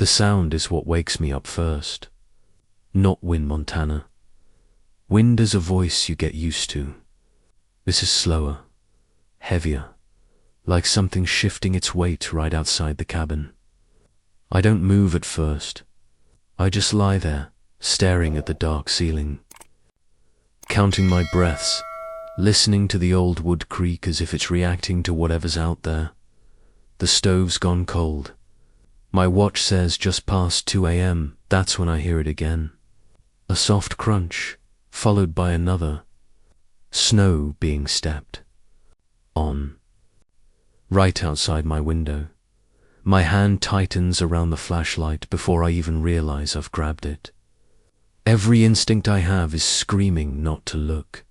The sound is what wakes me up first. Not wind, Montana. Wind is a voice you get used to. This is slower, heavier, like something shifting its weight right outside the cabin. I don't move at first. I just lie there, staring at the dark ceiling, counting my breaths, listening to the old wood creak as if it's reacting to whatever's out there. The stove's gone cold. My watch says just past 2 a.m. That's when I hear it again. A soft crunch, followed by another. Snow being stepped on. Right outside my window. My hand tightens around the flashlight before I even realize I've grabbed it. Every instinct I have is screaming not to look.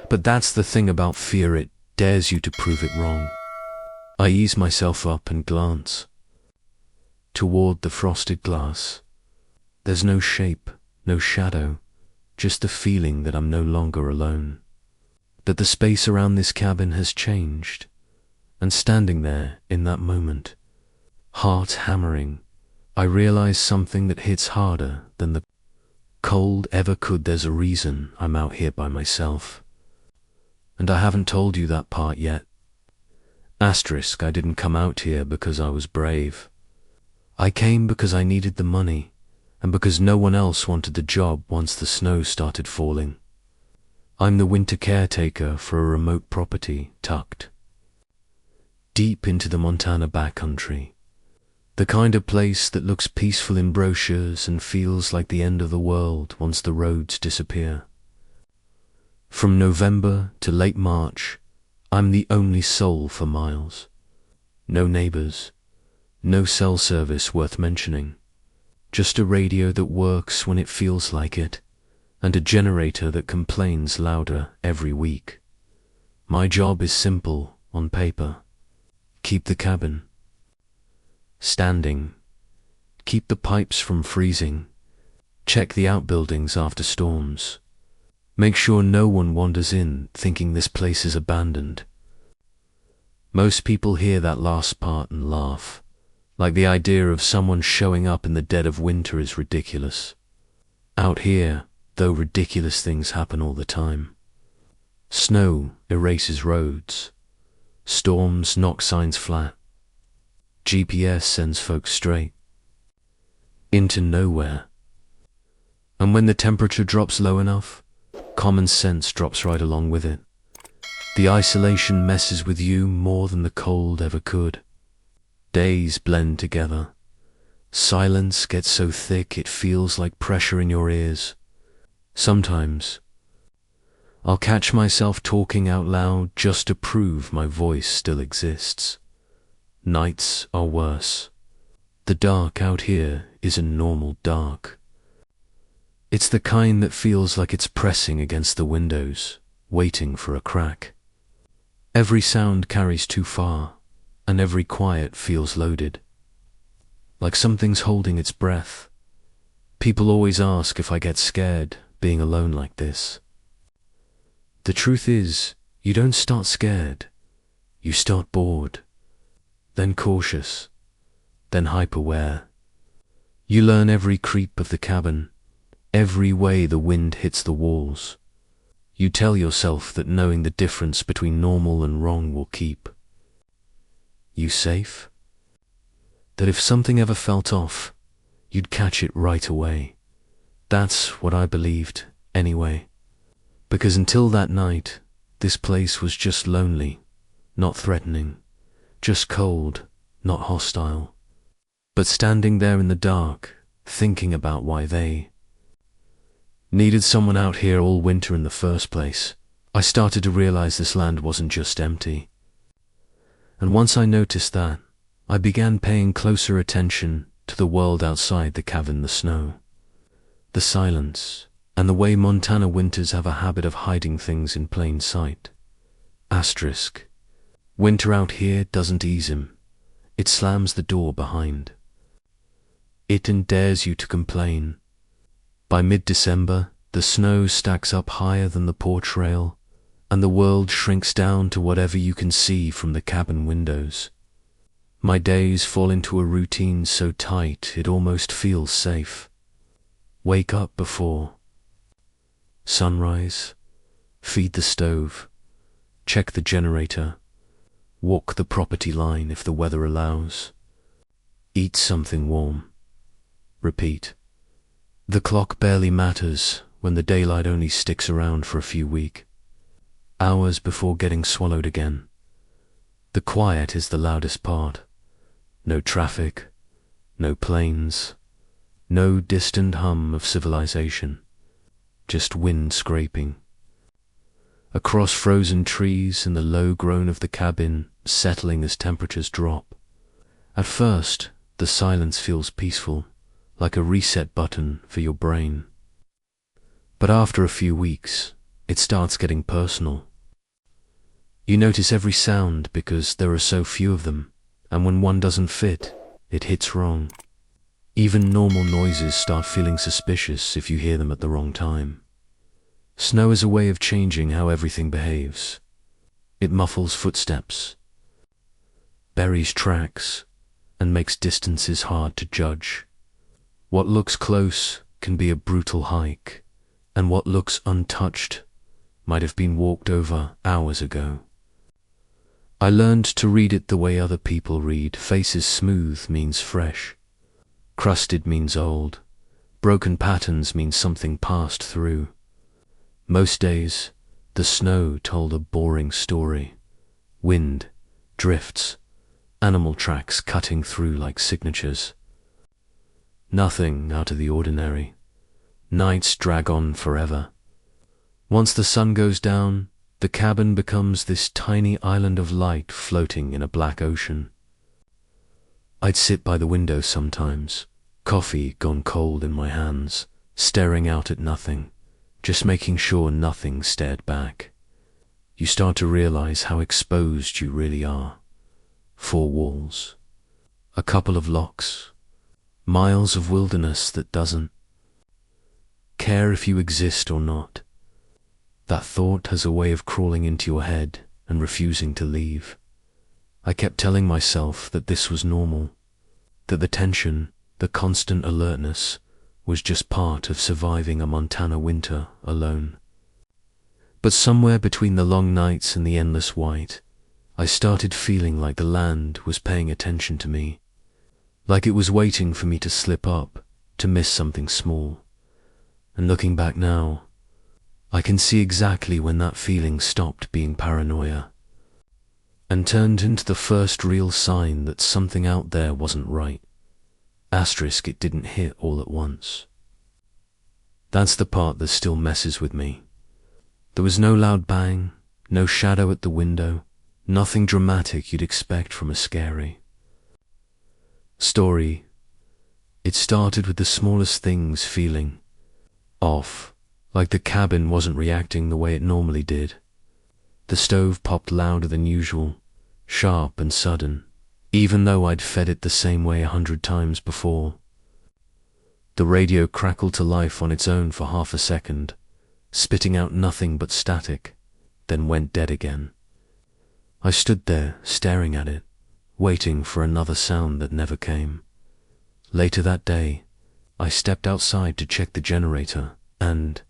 But that's the thing about fear, it dares you to prove it wrong. I ease myself up and glance toward the frosted glass. There's no shape, no shadow, just a feeling that I'm no longer alone. That the space around this cabin has changed. And standing there in that moment, heart hammering, I realize something that hits harder than the cold ever could. There's a reason I'm out here by myself. And I haven't told you that part yet. Asterisk, I didn't come out here because I was brave. I came because I needed the money, and because no one else wanted the job once the snow started falling. I'm the winter caretaker for a remote property tucked deep into the Montana backcountry. The kind of place that looks peaceful in brochures and feels like the end of the world once the roads disappear. From November to late March, I'm the only soul for miles. No neighbors, no cell service worth mentioning. Just a radio that works when it feels like it, and a generator that complains louder every week. My job is simple on paper. Keep the cabin standing, keep the pipes from freezing, check the outbuildings after storms, make sure no one wanders in thinking this place is abandoned. Most people hear that last part and laugh, like the idea of someone showing up in the dead of winter is ridiculous. Out here, though, ridiculous things happen all the time. Snow erases roads. Storms knock signs flat. GPS sends folks straight into nowhere. And when the temperature drops low enough, common sense drops right along with it. The isolation messes with you more than the cold ever could. Days blend together. Silence gets so thick it feels like pressure in your ears. Sometimes I'll catch myself talking out loud just to prove my voice still exists. Nights are worse. The dark out here isn't normal dark. It's the kind that feels like it's pressing against the windows, waiting for a crack. Every sound carries too far, and every quiet feels loaded. Like something's holding its breath. People always ask if I get scared being alone like this. The truth is, you don't start scared. You start bored, then cautious, then hyper-aware. You learn every creep of the cabin, every way the wind hits the walls. You tell yourself that knowing the difference between normal and wrong will keep you safe. That if something ever felt off, you'd catch it right away. That's what I believed, anyway. Because until that night, this place was just lonely, not threatening, just cold, not hostile. But standing there in the dark, thinking about why they needed someone out here all winter in the first place, I started to realize this land wasn't just empty. And once I noticed that, I began paying closer attention to the world outside the cabin, the snow, the silence, and the way Montana winters have a habit of hiding things in plain sight. Asterisk. Winter out here doesn't ease him. It slams the door behind it and dares you to complain. By mid-December, the snow stacks up higher than the porch rail, and the world shrinks down to whatever you can see from the cabin windows. My days fall into a routine so tight it almost feels safe. Wake up before sunrise, feed the stove, check the generator, walk the property line if the weather allows, eat something warm, repeat. The clock barely matters when the daylight only sticks around for a few weeks, hours before getting swallowed again. The quiet is the loudest part. No traffic, no planes, no distant hum of civilization, just wind scraping. Across frozen trees and the low groan of the cabin settling as temperatures drop. At first, the silence feels peaceful, like a reset button for your brain. But after a few weeks, it starts getting personal. You notice every sound because there are so few of them, and when one doesn't fit, it hits wrong. Even normal noises start feeling suspicious if you hear them at the wrong time. Snow is a way of changing how everything behaves. It muffles footsteps, buries tracks, and makes distances hard to judge. What looks close can be a brutal hike, and what looks untouched might have been walked over hours ago. I learned to read it the way other people read. Faces smooth means fresh. Crusted means old. Broken patterns mean something passed through. Most days, the snow told a boring story. Wind, drifts, animal tracks cutting through like signatures. Nothing out of the ordinary. Nights drag on forever. Once the sun goes down, the cabin becomes this tiny island of light floating in a black ocean. I'd sit by the window sometimes, coffee gone cold in my hands, staring out at nothing, just making sure nothing stared back. You start to realize how exposed you really are. 4 walls, a couple of locks, miles of wilderness that doesn't care if you exist or not. That thought has a way of crawling into your head and refusing to leave. I kept telling myself that this was normal, that the tension, the constant alertness, was just part of surviving a Montana winter alone. But somewhere between the long nights and the endless white, I started feeling like the land was paying attention to me, like it was waiting for me to slip up, to miss something small. And looking back now, I can see exactly when that feeling stopped being paranoia and turned into the first real sign that something out there wasn't right. Asterisk, it didn't hit all at once. That's the part that still messes with me. There was no loud bang, no shadow at the window, nothing dramatic you'd expect from a scary story. It started with the smallest things feeling off. Like the cabin wasn't reacting the way it normally did. The stove popped louder than usual, sharp and sudden, even though I'd fed it the same way 100 times before. The radio crackled to life on its own for half a second, spitting out nothing but static, then went dead again. I stood there, staring at it, waiting for another sound that never came. Later that day, I stepped outside to check the generator, and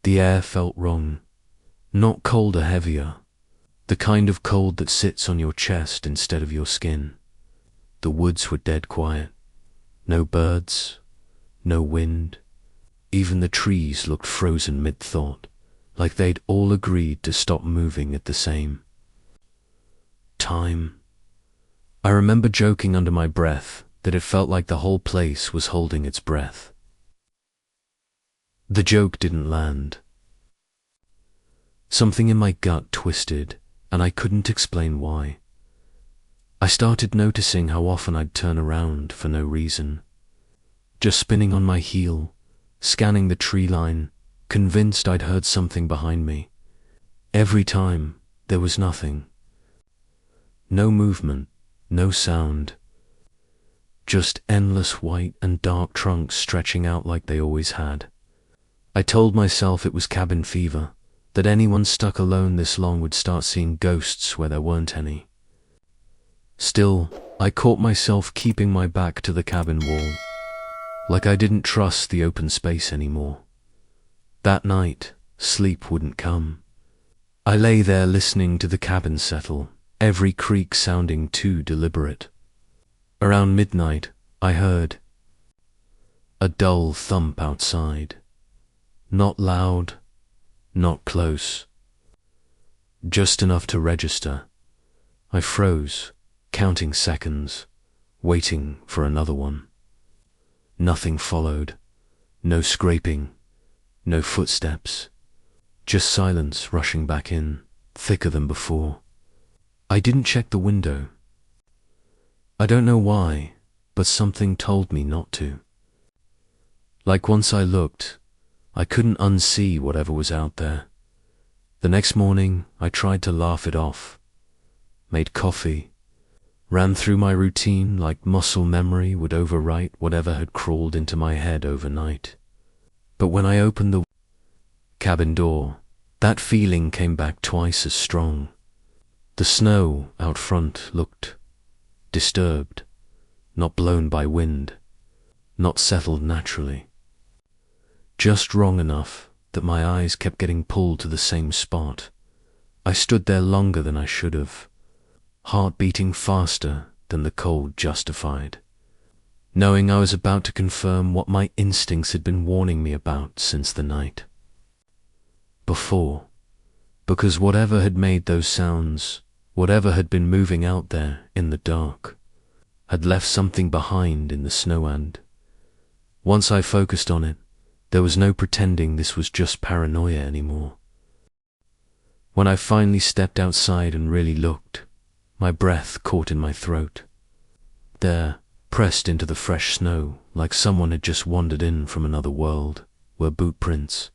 the air felt wrong. Not cold or heavier, the kind of cold that sits on your chest instead of your skin. The woods were dead quiet. No birds, no wind. Even the trees looked frozen mid-thought, like they'd all agreed to stop moving at the same time. I remember joking under my breath that it felt like the whole place was holding its breath. The joke didn't land. Something in my gut twisted, and I couldn't explain why. I started noticing how often I'd turn around for no reason, just spinning on my heel, scanning the tree line, convinced I'd heard something behind me. Every time, there was nothing. No movement, no sound. Just endless white and dark trunks stretching out like they always had. I told myself it was cabin fever, that anyone stuck alone this long would start seeing ghosts where there weren't any. Still, I caught myself keeping my back to the cabin wall, like I didn't trust the open space anymore. That night, sleep wouldn't come. I lay there listening to the cabin settle, every creak sounding too deliberate. Around midnight, I heard a dull thump outside. Not loud, not close. Just enough to register. I froze, counting seconds, waiting for another one. Nothing followed. No scraping, no footsteps. Just silence rushing back in, thicker than before. I didn't check the window. I don't know why, but something told me not to. Like once I looked, I couldn't unsee whatever was out there. The next morning, I tried to laugh it off. Made coffee, ran through my routine like muscle memory would overwrite whatever had crawled into my head overnight. But when I opened the cabin door, that feeling came back twice as strong. The snow out front looked disturbed, not blown by wind, not settled naturally. Just wrong enough that my eyes kept getting pulled to the same spot. I stood there longer than I should have, heart beating faster than the cold justified, knowing I was about to confirm what my instincts had been warning me about since the night before, because whatever had made those sounds, whatever had been moving out there in the dark, had left something behind in the snow, and once I focused on it, there was no pretending this was just paranoia anymore. When I finally stepped outside and really looked, my breath caught in my throat. There, pressed into the fresh snow, like someone had just wandered in from another world, were boot prints.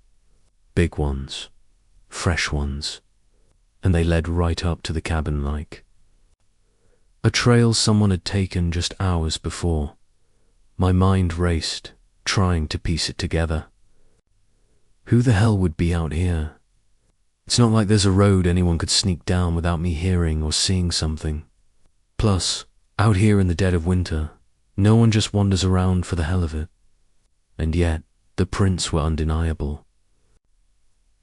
Big ones, fresh ones, and they led right up to the cabin like a trail someone had taken just hours before. My mind raced, trying to piece it together. Who the hell would be out here? It's not like there's a road anyone could sneak down without me hearing or seeing something. Plus, out here in the dead of winter, no one just wanders around for the hell of it. And yet, the prints were undeniable.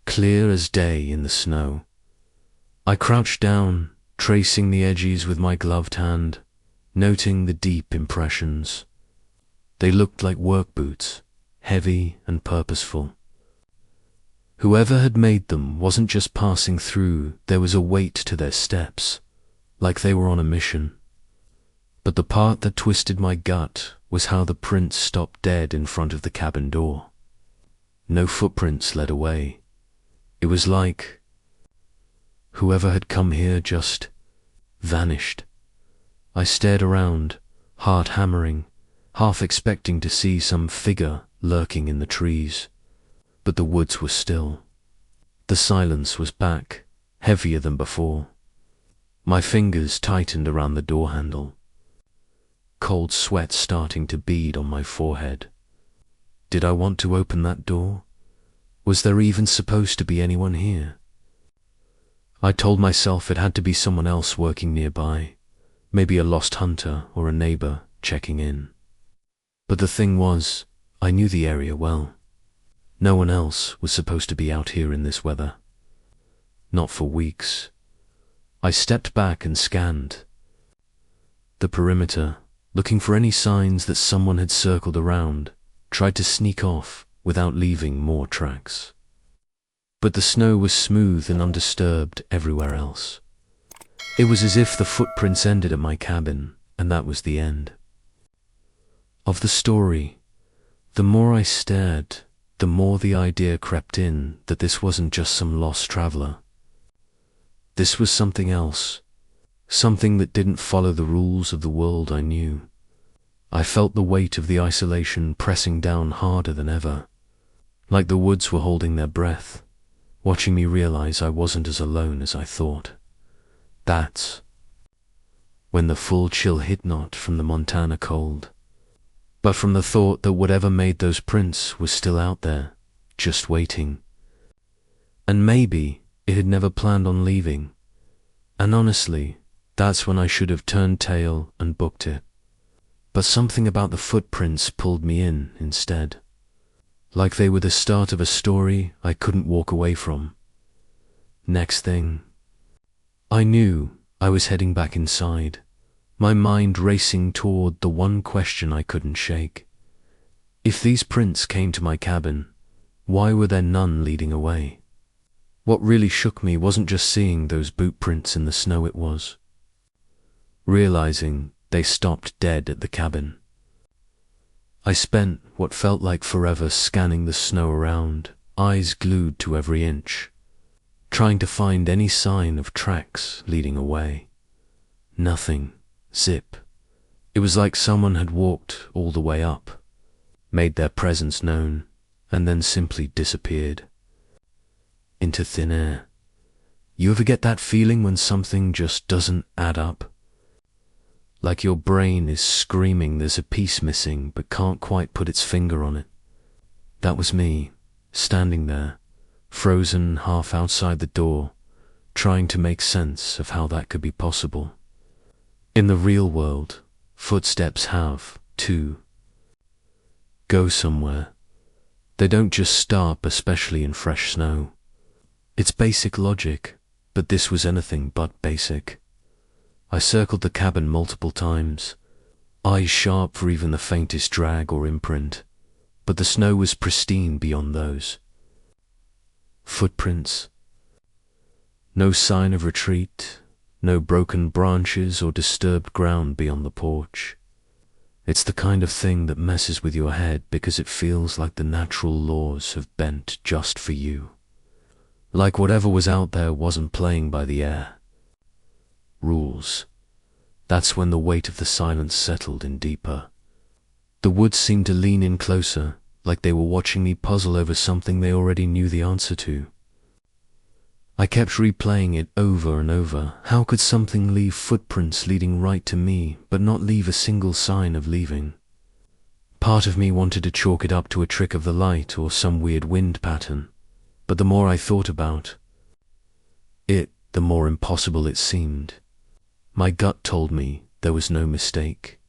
Clear as day in the snow. I crouched down, tracing the edges with my gloved hand, noting the deep impressions. They looked like work boots, heavy and purposeful. Whoever had made them wasn't just passing through, there was a weight to their steps, like they were on a mission. But the part that twisted my gut was how the prints stopped dead in front of the cabin door. No footprints led away. It was like whoever had come here just vanished. I stared around, heart hammering, half expecting to see some figure lurking in the trees. But the woods were still. The silence was back, heavier than before. My fingers tightened around the door handle. Cold sweat starting to bead on my forehead. Did I want to open that door? Was there even supposed to be anyone here? I told myself it had to be someone else working nearby, maybe a lost hunter or a neighbor checking in. But the thing was, I knew the area well. No one else was supposed to be out here in this weather. Not for weeks. I stepped back and scanned the perimeter, looking for any signs that someone had circled around, tried to sneak off without leaving more tracks. But the snow was smooth and undisturbed everywhere else. It was as if the footprints ended at my cabin, and that was the end of the story. The more I stared, the more the idea crept in that this wasn't just some lost traveler. This was something else, something that didn't follow the rules of the world I knew. I felt the weight of the isolation pressing down harder than ever, like the woods were holding their breath, watching me realize I wasn't as alone as I thought. That's when the full chill hit, not from the Montana cold, but from the thought that whatever made those prints was still out there, just waiting. And maybe it had never planned on leaving. And honestly, That's when I should have turned tail and booked it. But something about the footprints pulled me in instead. Like they were the start of a story I couldn't walk away from. Next thing, I knew I was heading back inside, my mind racing toward the one question I couldn't shake. If these prints came to my cabin, why were there none leading away? What really shook me wasn't just seeing those boot prints in the snow, it was realizing they stopped dead at the cabin. I spent what felt like forever scanning the snow around, eyes glued to every inch, trying to find any sign of tracks leading away. Nothing. Zip. It was like someone had walked all the way up, made their presence known, and then simply disappeared into thin air. You ever get that feeling when something just doesn't add up? Like your brain is screaming there's a piece missing but can't quite put its finger on it. That was me, standing there, frozen half outside the door, trying to make sense of how that could be possible. In the real world, footsteps have, to go somewhere. They don't just stop, especially in fresh snow. It's basic logic, but this was anything but basic. I circled the cabin multiple times, eyes sharp for even the faintest drag or imprint, but the snow was pristine beyond those. Footprints. No sign of retreat, no broken branches or disturbed ground beyond the porch. It's the kind of thing that messes with your head because it feels like the natural laws have bent just for you. Like whatever was out there wasn't playing by the air. Rules. That's when the weight of the silence settled in deeper. The woods seemed to lean in closer, like they were watching me puzzle over something they already knew the answer to. I kept replaying it over and over. How could something leave footprints leading right to me, but not leave a single sign of leaving? Part of me wanted to chalk it up to a trick of the light or some weird wind pattern, but the more I thought about it, the more impossible it seemed. My gut told me there was no mistake.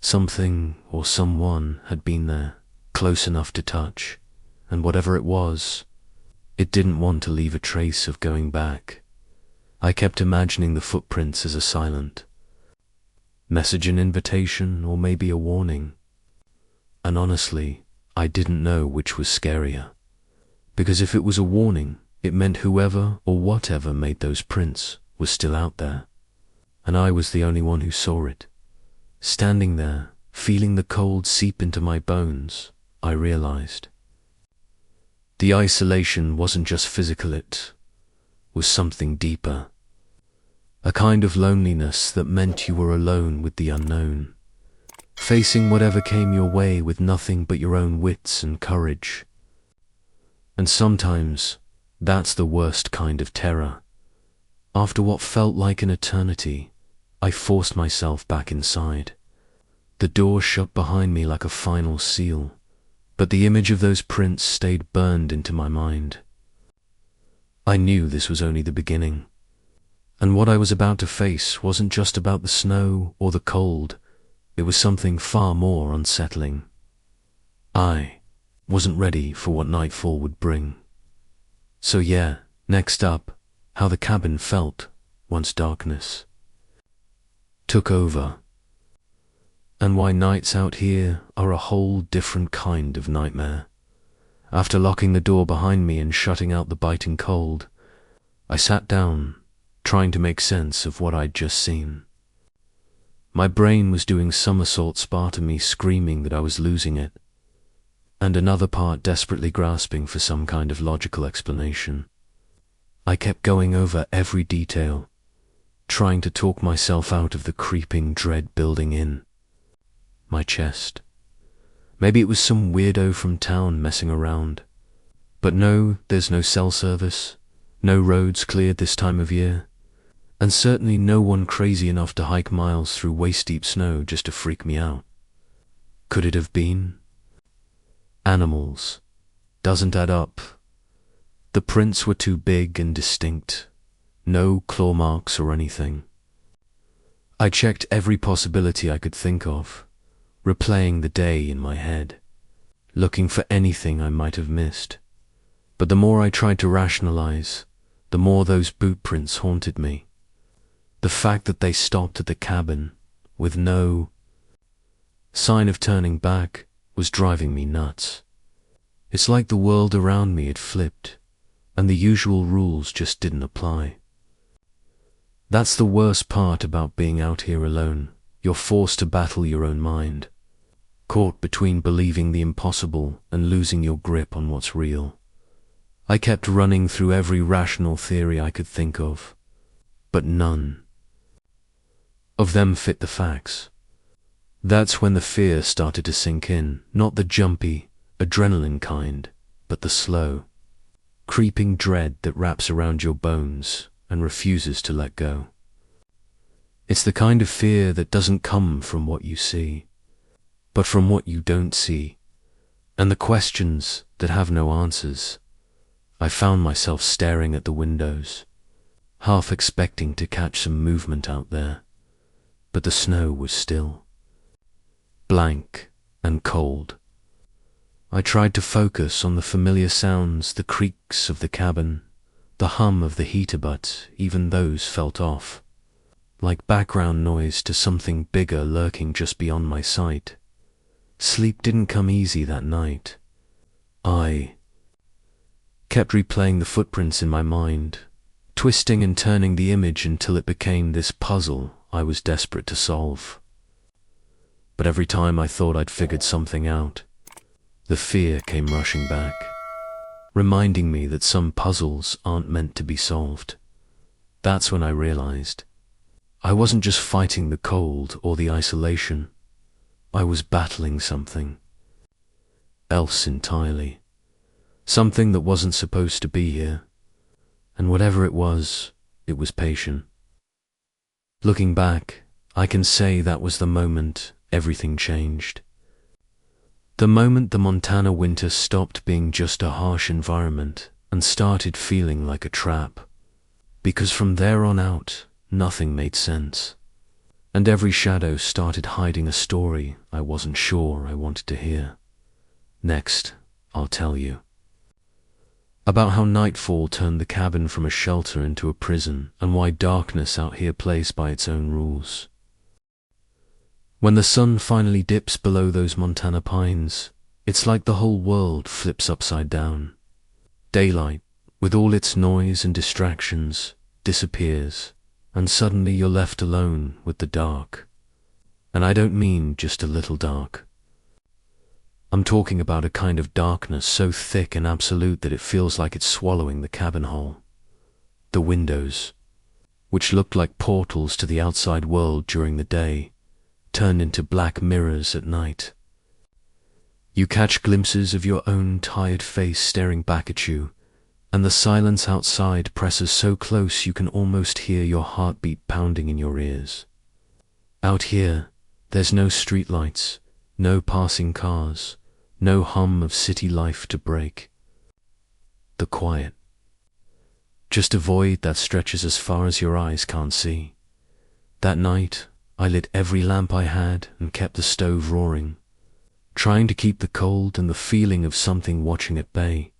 Something or someone had been there, close enough to touch, and whatever it was, it didn't want to leave a trace of going back. I kept imagining the footprints as a silent message, an invitation, or maybe a warning. And honestly, I didn't know which was scarier. Because if it was a warning, it meant whoever or whatever made those prints was still out there. And I was the only one who saw it. Standing there, feeling the cold seep into my bones, I realized the isolation wasn't just physical, it was something deeper. A kind of loneliness that meant you were alone with the unknown, facing whatever came your way with nothing but your own wits and courage. And sometimes that's the worst kind of terror. After what felt like an eternity, I forced myself back inside. The door shut behind me like a final seal, but the image of those prints stayed burned into my mind. I knew this was only the beginning, and what I was about to face wasn't just about the snow or the cold. It was something far more unsettling. I wasn't ready for what nightfall would bring. So yeah, next up, how the cabin felt once darkness took over, and why nights out here are a whole different kind of nightmare. After locking the door behind me and shutting out the biting cold, I sat down, trying to make sense of what I'd just seen. My brain was doing somersaults, part of me screaming that I was losing it, and another part desperately grasping for some kind of logical explanation. I kept going over every detail, trying to talk myself out of the creeping dread building in my chest. Maybe it was some weirdo from town messing around. But no, there's no cell service, no roads cleared this time of year, and certainly no one crazy enough to hike miles through waist-deep snow just to freak me out. Could it have been? Animals. Doesn't add up. The prints were too big and distinct. No claw marks or anything. I checked every possibility I could think of, replaying the day in my head, looking for anything I might have missed. But the more I tried to rationalize, the more those boot prints haunted me. The fact that they stopped at the cabin, with no sign of turning back, was driving me nuts. It's like the world around me had flipped, and the usual rules just didn't apply. That's the worst part about being out here alone. You're forced to battle your own mind, caught between believing the impossible and losing your grip on what's real. I kept running through every rational theory I could think of, but none of them fit the facts. That's when the fear started to sink in, not the jumpy, adrenaline kind, but the slow, creeping dread that wraps around your bones and refuses to let go. It's the kind of fear that doesn't come from what you see, but from what you don't see, and the questions that have no answers. I found myself staring at the windows, half expecting to catch some movement out there, but the snow was still, blank and cold. I tried to focus on the familiar sounds, the creaks of the cabin, the hum of the heater, but even those felt off, like background noise to something bigger lurking just beyond my sight. Sleep didn't come easy that night. I kept replaying the footprints in my mind, twisting and turning the image until it became this puzzle I was desperate to solve. But every time I thought I'd figured something out, the fear came rushing back, reminding me that some puzzles aren't meant to be solved. That's when I realized I wasn't just fighting the cold or the isolation. I was battling something else entirely. Something that wasn't supposed to be here. And whatever it was patient. Looking back, I can say that was the moment everything changed. The moment the Montana winter stopped being just a harsh environment and started feeling like a trap. Because from there on out, nothing made sense. And every shadow started hiding a story I wasn't sure I wanted to hear. Next, I'll tell you about how nightfall turned the cabin from a shelter into a prison, and why darkness out here plays by its own rules. When the sun finally dips below those Montana pines, it's like the whole world flips upside down. Daylight, with all its noise and distractions, disappears, and suddenly you're left alone with the dark. And I don't mean just a little dark. I'm talking about a kind of darkness so thick and absolute that it feels like it's swallowing the cabin whole. The windows, which looked like portals to the outside world during the day, turned into black mirrors at night. You catch glimpses of your own tired face staring back at you, and the silence outside presses so close you can almost hear your heartbeat pounding in your ears. Out here, there's no streetlights, no passing cars, no hum of city life to break. The quiet. Just a void that stretches as far as your eyes can't see. That night, I lit every lamp I had and kept the stove roaring, trying to keep the cold and the feeling of something watching at bay.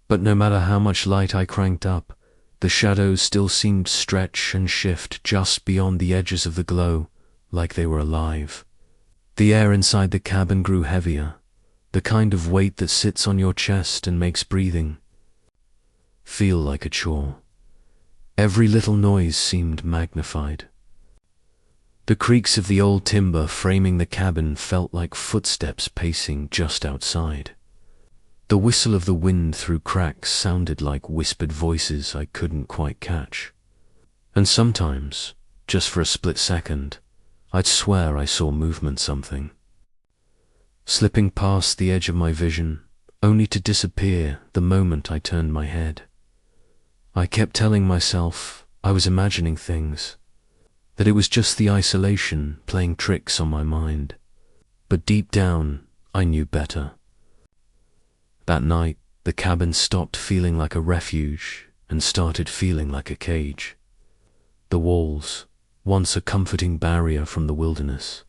But no matter how much light I cranked up, the shadows still seemed to stretch and shift just beyond the edges of the glow, like they were alive. The air inside the cabin grew heavier, the kind of weight that sits on your chest and makes breathing feel like a chore. Every little noise seemed magnified. The creaks of the old timber framing the cabin felt like footsteps pacing just outside. The whistle of the wind through cracks sounded like whispered voices I couldn't quite catch. And sometimes, just for a split second, I'd swear I saw movement, something slipping past the edge of my vision, only to disappear the moment I turned my head. I kept telling myself I was imagining things, that it was just the isolation playing tricks on my mind. But deep down, I knew better. That night, the cabin stopped feeling like a refuge and started feeling like a cage. The walls, once a comforting barrier from the wilderness,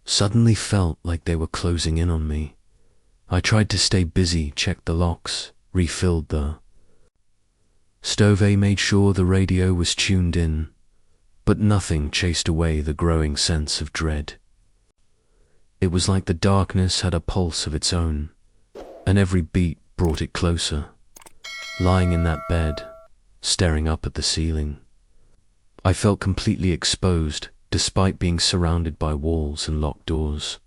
suddenly felt like they were closing in on me. I tried to stay busy, checked the locks, refilled the stove, made sure the radio was tuned in, but nothing chased away the growing sense of dread. It was like the darkness had a pulse of its own, and every beat brought it closer. Lying in that bed, staring up at the ceiling, I felt completely exposed despite being surrounded by walls and locked doors.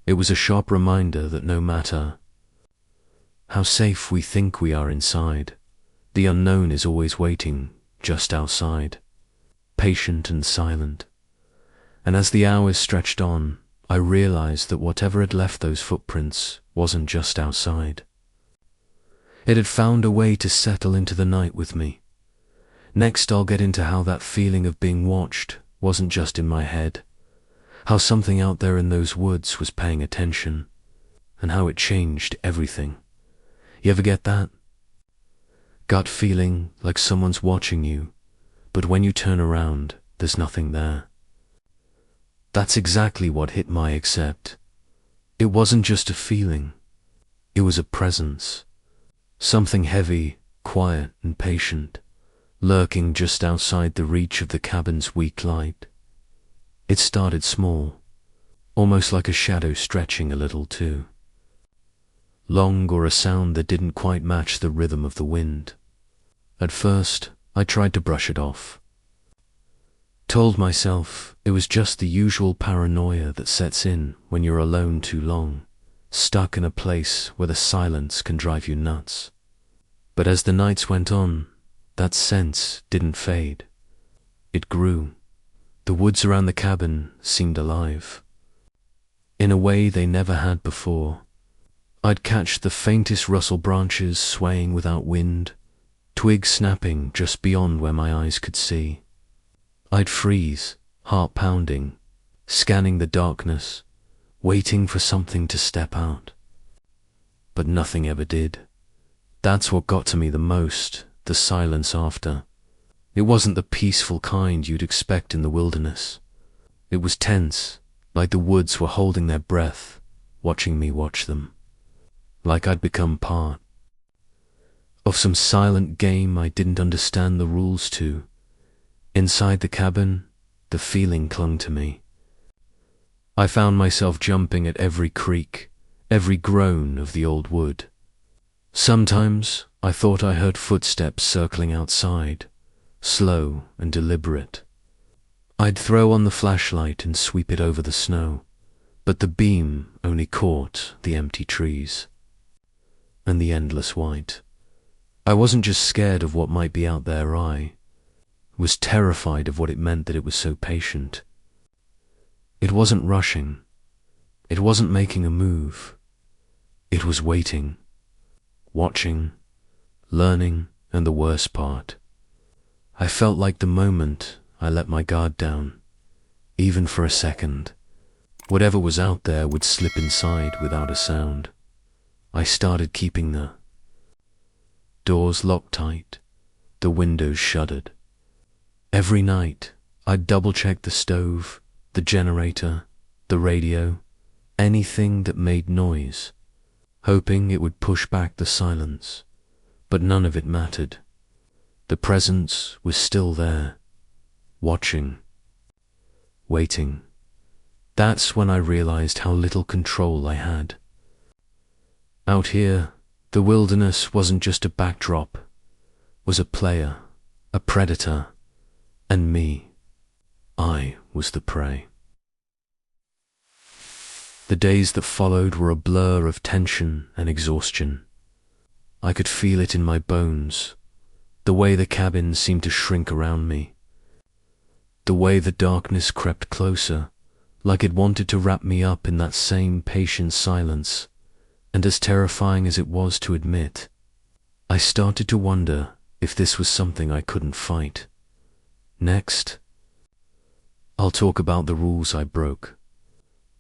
It was a sharp reminder that no matter how safe we think we are inside, the unknown is always waiting just outside, patient and silent. And as the hours stretched on, I realized that whatever had left those footprints wasn't just outside. It had found a way to settle into the night with me. Next, I'll get into how that feeling of being watched wasn't just in my head, how something out there in those woods was paying attention, and how it changed everything. You ever get that gut feeling like someone's watching you, but when you turn around, there's nothing there? That's exactly what hit my except it wasn't just a feeling, it was a presence. Something heavy, quiet, and patient, lurking just outside the reach of the cabin's weak light. It started small, almost like a shadow stretching a little too long, or a sound that didn't quite match the rhythm of the wind. At first, I tried to brush it off. Told myself it was just the usual paranoia that sets in when you're alone too long, stuck in a place where the silence can drive you nuts. But as the nights went on, that sense didn't fade. It grew. The woods around the cabin seemed alive, in a way they never had before. I'd catch the faintest rustle, branches swaying without wind, twigs snapping just beyond where my eyes could see. I'd freeze, heart pounding, scanning the darkness, waiting for something to step out. But nothing ever did. That's what got to me the most, the silence after. It wasn't the peaceful kind you'd expect in the wilderness. It was tense, like the woods were holding their breath, watching me watch them. Like I'd become part of some silent game I didn't understand the rules to. Inside the cabin, the feeling clung to me. I found myself jumping at every creak, every groan of the old wood. Sometimes I thought I heard footsteps circling outside, slow and deliberate. I'd throw on the flashlight and sweep it over the snow, but the beam only caught the empty trees and the endless white. I wasn't just scared of what might be out there, I was terrified of what it meant that it was so patient. It wasn't rushing. It wasn't making a move. It was waiting, watching, learning, and the worst part, I felt like the moment I let my guard down, even for a second, whatever was out there would slip inside without a sound. I started keeping the doors locked tight, the windows shuttered. Every night, I'd double-check the stove, the generator, the radio, anything that made noise, hoping it would push back the silence. But none of it mattered. The presence was still there, watching, waiting. That's when I realized how little control I had. Out here, the wilderness wasn't just a backdrop, was a player, a predator, and me. I was the prey. The days that followed were a blur of tension and exhaustion. I could feel it in my bones, the way the cabin seemed to shrink around me, the way the darkness crept closer, like it wanted to wrap me up in that same patient silence. And as terrifying as it was to admit, I started to wonder if this was something I couldn't fight. Next, I'll talk about the rules I broke,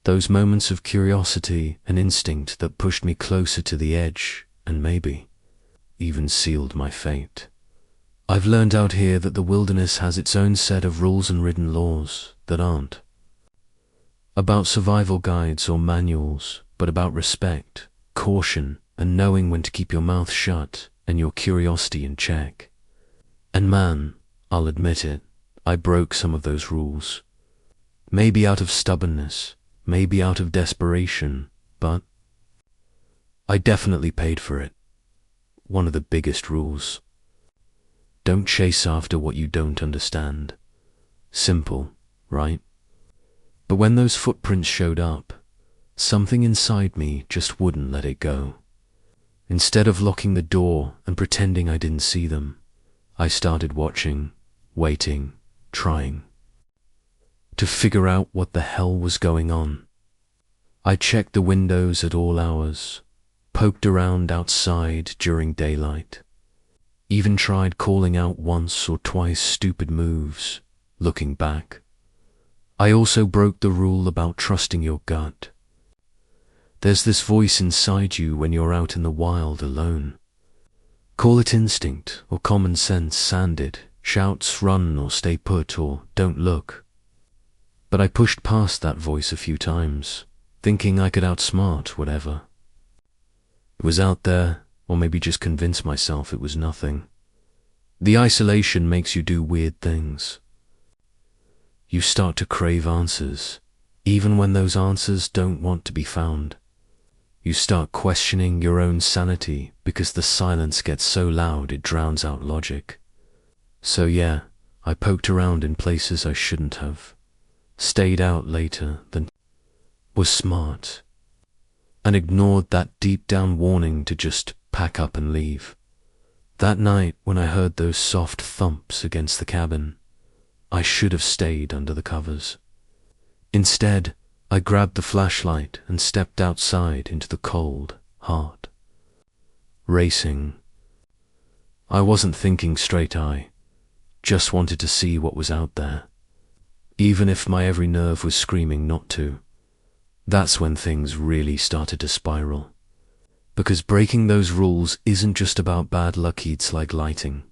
those moments of curiosity and instinct that pushed me closer to the edge and maybe even sealed my fate. I've learned out here that the wilderness has its own set of rules and written laws that aren't about survival guides or manuals, but about respect, caution, and knowing when to keep your mouth shut and your curiosity in check. And man, I'll admit it, I broke some of those rules. Maybe out of stubbornness, maybe out of desperation, but I definitely paid for it. One of the biggest rules. Don't chase after what you don't understand. Simple, right? But when those footprints showed up, something inside me just wouldn't let it go. Instead of locking the door and pretending I didn't see them, I started watching, waiting, trying to figure out what the hell was going on. I checked the windows at all hours, poked around outside during daylight, even tried calling out once or twice stupid moves, looking back. I also broke the rule about trusting your gut. There's this voice inside you when you're out in the wild alone. Call it instinct or common sense, sand it, shouts run or stay put or don't look. But I pushed past that voice a few times, thinking I could outsmart whatever. It was out there, or maybe just convince myself it was nothing. The isolation makes you do weird things. You start to crave answers, even when those answers don't want to be found. You start questioning your own sanity because the silence gets so loud it drowns out logic. So yeah, I poked around in places I shouldn't have, stayed out later than was smart, and ignored that deep down warning to just pack up and leave. That night when I heard those soft thumps against the cabin, I should have stayed under the covers. Instead, I grabbed the flashlight and stepped outside into the cold, heart racing. I wasn't thinking straight eye, just wanted to see what was out there, even if my every nerve was screaming not to. That's when things really started to spiral. Because breaking those rules isn't just about bad luck, it's like lighting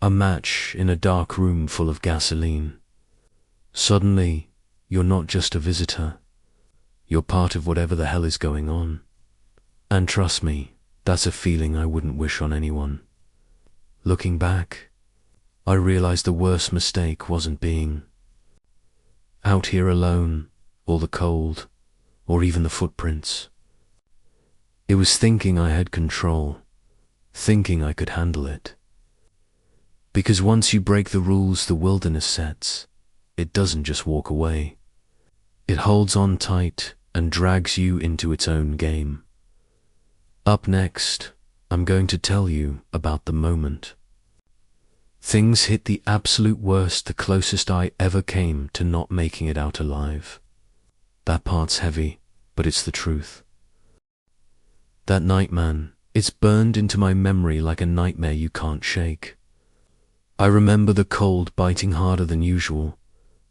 a match in a dark room full of gasoline. Suddenly, you're not just a visitor. You're part of whatever the hell is going on. And trust me, that's a feeling I wouldn't wish on anyone. Looking back, I realized the worst mistake wasn't being out here alone, or the cold, or even the footprints. It was thinking I had control, thinking I could handle it. Because once you break the rules the wilderness sets, it doesn't just walk away. It holds on tight and drags you into its own game. Up next, I'm going to tell you about the moment things hit the absolute worst, the closest I ever came to not making it out alive. That part's heavy, but it's the truth. That night, man, it's burned into my memory like a nightmare you can't shake. I remember the cold biting harder than usual,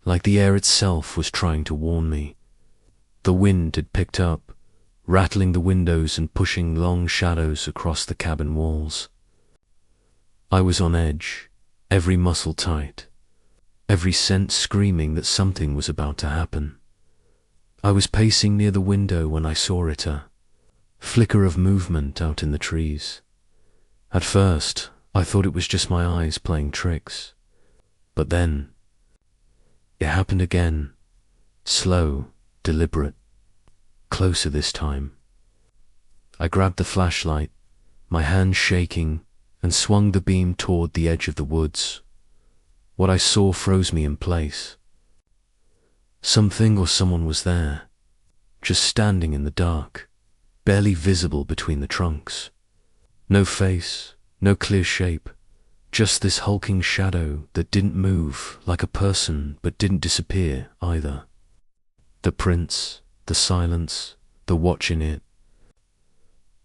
like the air itself was trying to warn me. The wind had picked up, rattling the windows and pushing long shadows across the cabin walls. I was on edge, every muscle tight, every sense screaming that something was about to happen. I was pacing near the window when I saw it, a flicker of movement out in the trees. At first, I thought it was just my eyes playing tricks. But then, it happened again. Slow, deliberate, closer this time. I grabbed the flashlight, my hand shaking, and swung the beam toward the edge of the woods. What I saw froze me in place. Something or someone was there, just standing in the dark, barely visible between the trunks. No face, no clear shape, just this hulking shadow that didn't move like a person but didn't disappear either. The prints, the silence, the watch in it,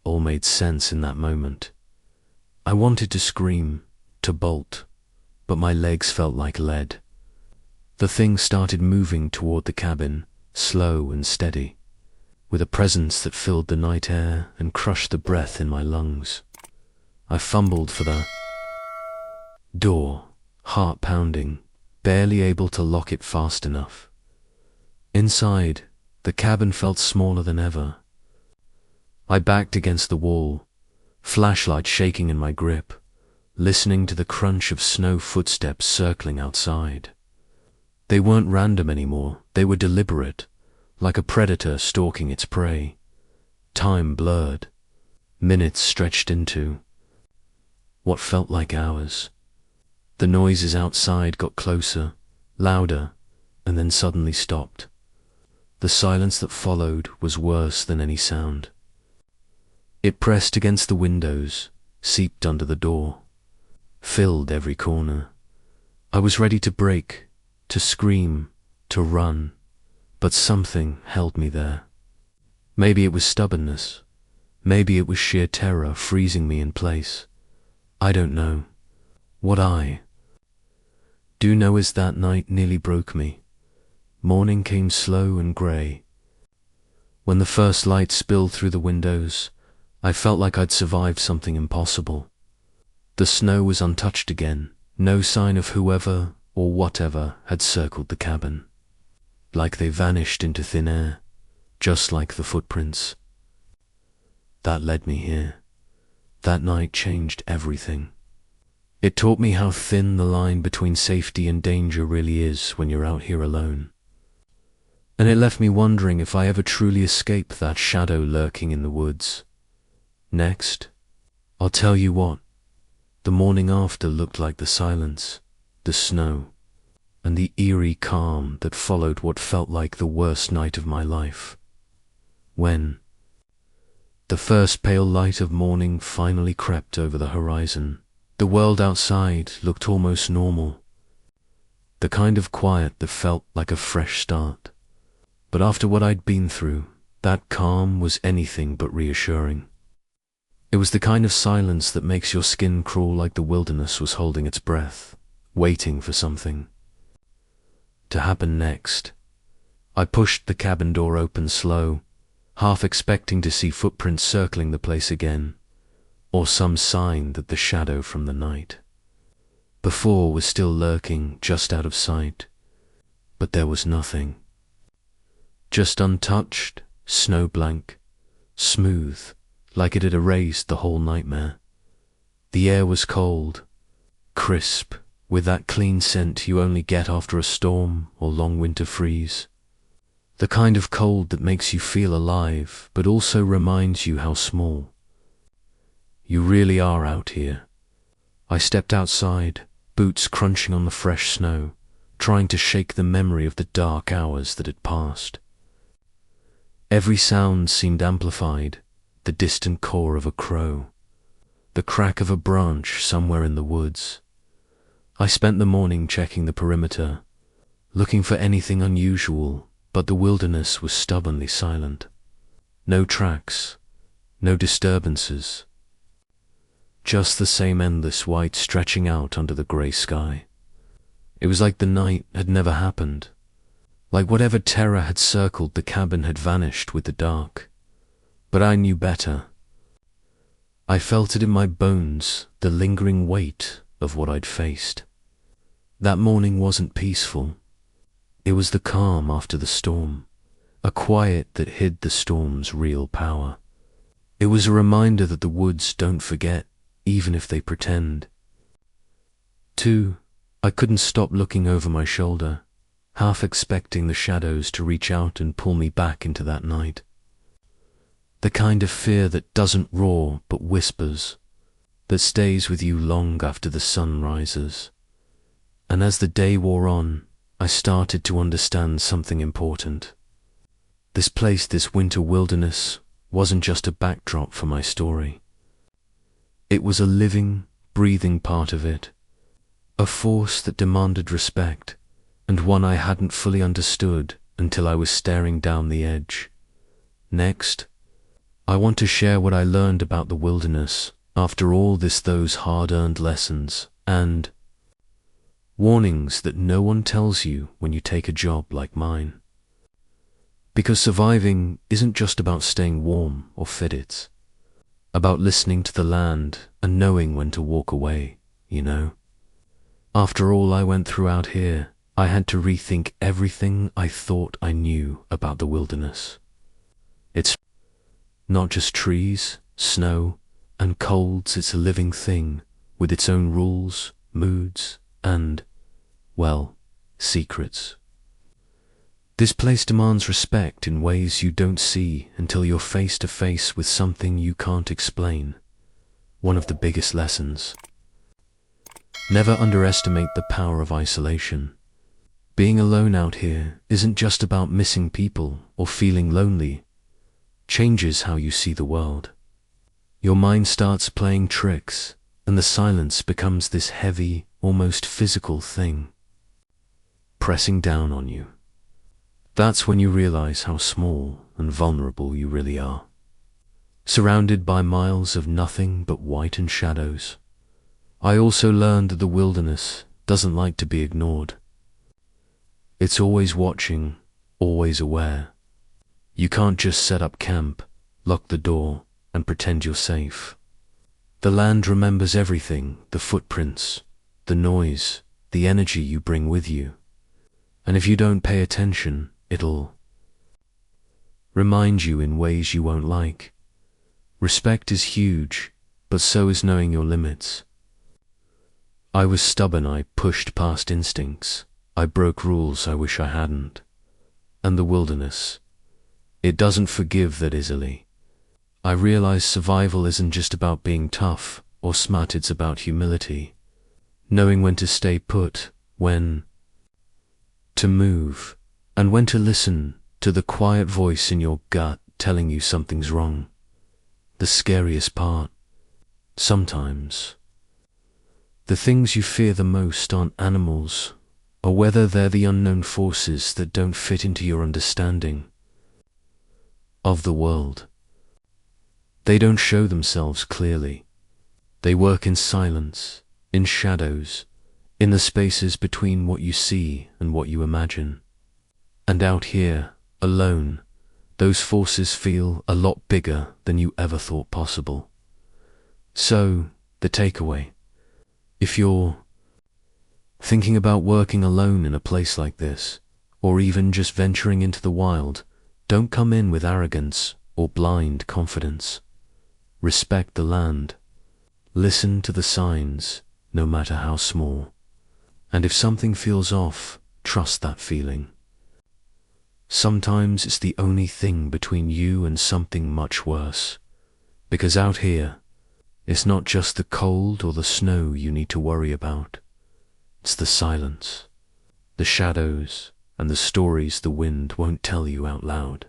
all made sense in that moment. I wanted to scream, to bolt, but my legs felt like lead. The thing started moving toward the cabin, slow and steady, with a presence that filled the night air and crushed the breath in my lungs. I fumbled for the Door, heart pounding, barely able to lock it fast enough. Inside, the cabin felt smaller than ever. I backed against the wall, flashlight shaking in my grip, listening to the crunch of snow footsteps circling outside. They weren't random anymore, they were deliberate, like a predator stalking its prey. Time blurred, minutes stretched into what felt like hours. The noises outside got closer, louder, and then suddenly stopped. The silence that followed was worse than any sound. It pressed against the windows, seeped under the door, filled every corner. I was ready to break, to scream, to run, but something held me there. Maybe it was stubbornness. Maybe it was sheer terror freezing me in place. I don't know. What I do know is that night nearly broke me. Morning came slow and grey. When the first light spilled through the windows, I felt like I'd survived something impossible. The snow was untouched again, no sign of whoever or whatever had circled the cabin. Like they vanished into thin air, just like the footprints. That led me here. That night changed everything. It taught me how thin the line between safety and danger really is when you're out here alone. And it left me wondering if I ever truly escape that shadow lurking in the woods. Next, I'll tell you what, the morning after looked like the silence, the snow, and the eerie calm that followed what felt like the worst night of my life. When the first pale light of morning finally crept over the horizon, the world outside looked almost normal. The kind of quiet that felt like a fresh start. But after what I'd been through, that calm was anything but reassuring. It was the kind of silence that makes your skin crawl like the wilderness was holding its breath, waiting for something to happen next. I pushed the cabin door open slow, half expecting to see footprints circling the place again, or some sign that the shadow from the night before was still lurking just out of sight. But there was nothing. Just untouched, snow-blank, smooth, like it had erased the whole nightmare. The air was cold, crisp, with that clean scent you only get after a storm or long winter freeze. The kind of cold that makes you feel alive, but also reminds you how small you really are out here. I stepped outside, boots crunching on the fresh snow, trying to shake the memory of the dark hours that had passed. Every sound seemed amplified, the distant caw of a crow, the crack of a branch somewhere in the woods. I spent the morning checking the perimeter, looking for anything unusual, but the wilderness was stubbornly silent. No tracks, no disturbances. Just the same endless white stretching out under the grey sky. It was like the night had never happened. Like whatever terror had circled the cabin had vanished with the dark. But I knew better. I felt it in my bones, the lingering weight of what I'd faced. That morning wasn't peaceful. It was the calm after the storm, a quiet that hid the storm's real power. It was a reminder that the woods don't forget, even if they pretend. Too, I couldn't stop looking over my shoulder, half expecting the shadows to reach out and pull me back into that night. The kind of fear that doesn't roar but whispers, that stays with you long after the sun rises. And as the day wore on, I started to understand something important. This place, this winter wilderness, wasn't just a backdrop for my story. It was a living, breathing part of it, a force that demanded respect, and one I hadn't fully understood until I was staring down the edge. Next, I want to share what I learned about the wilderness after all those hard-earned lessons and warnings that no one tells you when you take a job like mine. Because surviving isn't just about staying warm or fed, it's about listening to the land and knowing when to walk away, you know? After all I went through out here, I had to rethink everything I thought I knew about the wilderness. It's not just trees, snow, and colds, it's a living thing with its own rules, moods, and, well, secrets. This place demands respect in ways you don't see until you're face to face with something you can't explain. One of the biggest lessons. Never underestimate the power of isolation. Being alone out here isn't just about missing people or feeling lonely. Changes how you see the world. Your mind starts playing tricks, and the silence becomes this heavy, almost physical thing, pressing down on you. That's when you realize how small and vulnerable you really are. Surrounded by miles of nothing but white and shadows. I also learned that the wilderness doesn't like to be ignored. It's always watching, always aware. You can't just set up camp, lock the door, and pretend you're safe. The land remembers everything, the footprints, the noise, the energy you bring with you. And if you don't pay attention, it'll remind you in ways you won't like. Respect is huge, but so is knowing your limits. I was stubborn, I pushed past instincts. I broke rules I wish I hadn't. And the wilderness, it doesn't forgive that easily. I realized survival isn't just about being tough or smart, it's about humility. Knowing when to stay put, when to move, and when to listen to the quiet voice in your gut telling you something's wrong. The scariest part, sometimes, the things you fear the most aren't animals, or whether they're the unknown forces that don't fit into your understanding of the world. They don't show themselves clearly. They work in silence, in shadows, in the spaces between what you see and what you imagine. And out here, alone, those forces feel a lot bigger than you ever thought possible. So, the takeaway. If you're thinking about working alone in a place like this, or even just venturing into the wild, don't come in with arrogance or blind confidence. Respect the land. Listen to the signs, no matter how small. And if something feels off, trust that feeling. Sometimes it's the only thing between you and something much worse. Because out here, it's not just the cold or the snow you need to worry about. It's the silence, the shadows, and the stories the wind won't tell you out loud.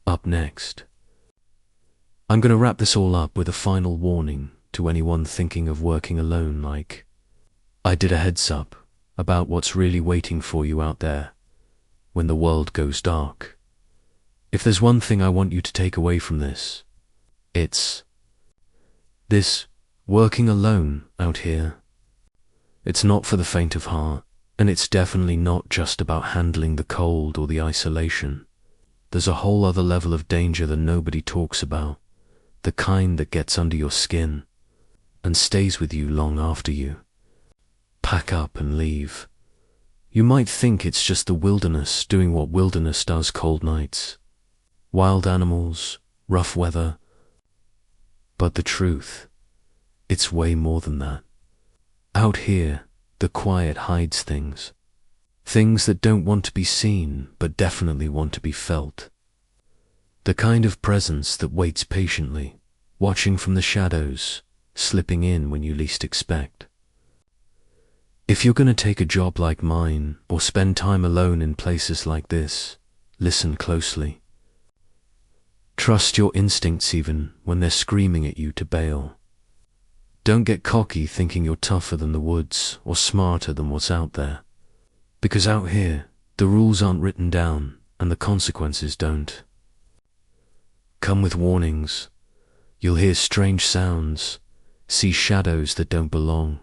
Up next, I'm going to wrap this all up with a final warning to anyone thinking of working alone, like I did, a heads up about what's really waiting for you out there when the world goes dark. If there's one thing I want you to take away from this, it's this: working alone out here. It's not for the faint of heart, and it's definitely not just about handling the cold or the isolation. There's a whole other level of danger that nobody talks about, the kind that gets under your skin and stays with you long after you pack up and leave. You might think it's just the wilderness doing what wilderness does: cold nights, wild animals, rough weather. But the truth, it's way more than that. Out here, the quiet hides things. Things that don't want to be seen, but definitely want to be felt. The kind of presence that waits patiently, watching from the shadows, slipping in when you least expect. If you're going to take a job like mine, or spend time alone in places like this, listen closely. Trust your instincts even when they're screaming at you to bail. Don't get cocky thinking you're tougher than the woods or smarter than what's out there. Because out here, the rules aren't written down and the consequences don't come with warnings. You'll hear strange sounds, see shadows that don't belong,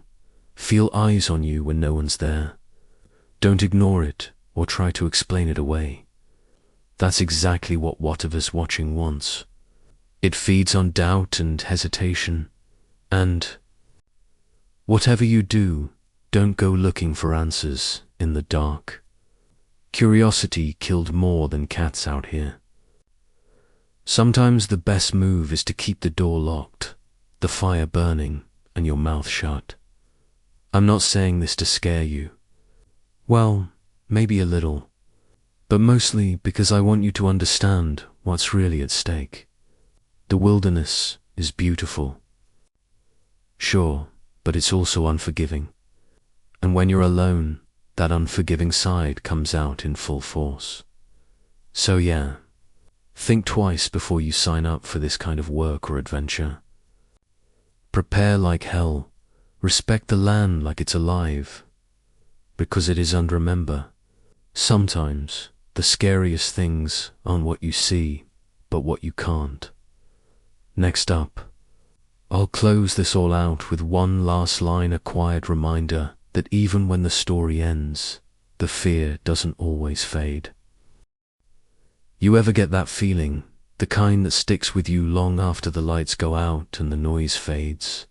feel eyes on you when no one's there. Don't ignore it or try to explain it away. That's exactly what whatever's watching wants. It feeds on doubt and hesitation. And whatever you do, Don't go looking for answers in the dark. Curiosity killed more than cats out here. Sometimes the best move is to keep the door locked, the fire burning, and your mouth shut. I'm not saying this to scare you. Well, maybe a little, but mostly because I want you to understand what's really at stake. The wilderness is beautiful. Sure, but it's also unforgiving. And when you're alone, that unforgiving side comes out in full force. So yeah, think twice before you sign up for this kind of work or adventure. Prepare like hell. Respect the land like it's alive. Because it is, and remember, sometimes the scariest things aren't what you see, but what you can't. Next up, I'll close this all out with one last line, a quiet reminder that even when the story ends, the fear doesn't always fade. You ever get that feeling, the kind that sticks with you long after the lights go out and the noise fades?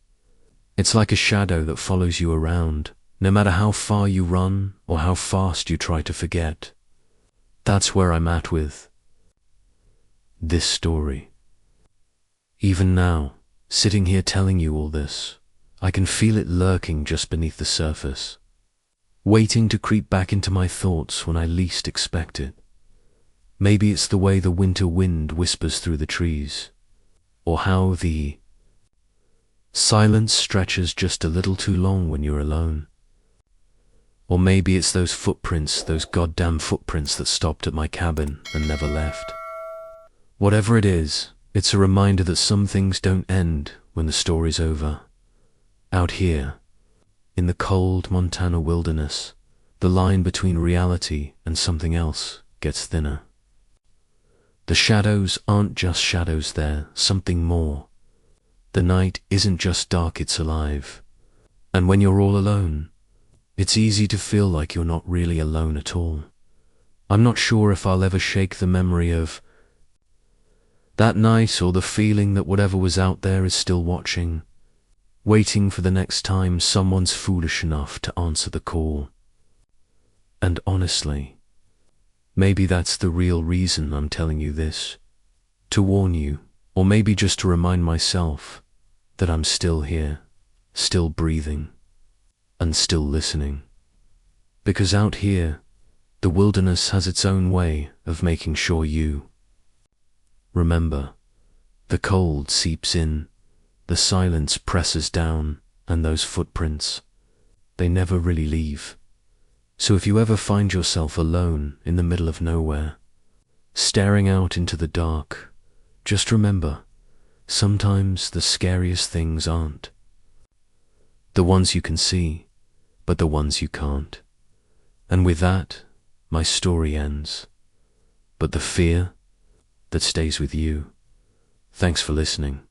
It's like a shadow that follows you around, no matter how far you run or how fast you try to forget. That's where I'm at with this story. Even now, sitting here telling you all this, I can feel it lurking just beneath the surface, waiting to creep back into my thoughts when I least expect it. Maybe it's the way the winter wind whispers through the trees, or how the silence stretches just a little too long when you're alone. Or maybe it's those footprints, those goddamn footprints that stopped at my cabin and never left. Whatever it is, it's a reminder that some things don't end when the story's over. Out here, in the cold Montana wilderness, the line between reality and something else gets thinner. The shadows aren't just shadows there, something more. The night isn't just dark, it's alive. And when you're all alone, it's easy to feel like you're not really alone at all. I'm not sure if I'll ever shake the memory of that night or the feeling that whatever was out there is still watching, waiting for the next time someone's foolish enough to answer the call. And honestly, maybe that's the real reason I'm telling you this, to warn you, or maybe just to remind myself that I'm still here, still breathing, and still listening. Because out here, the wilderness has its own way of making sure you remember. The cold seeps in, the silence presses down, and those footprints, they never really leave. So if you ever find yourself alone in the middle of nowhere, staring out into the dark, just remember, sometimes the scariest things aren't the ones you can see, but the ones you can't. And with that, my story ends. But the fear that stays with you. Thanks for listening.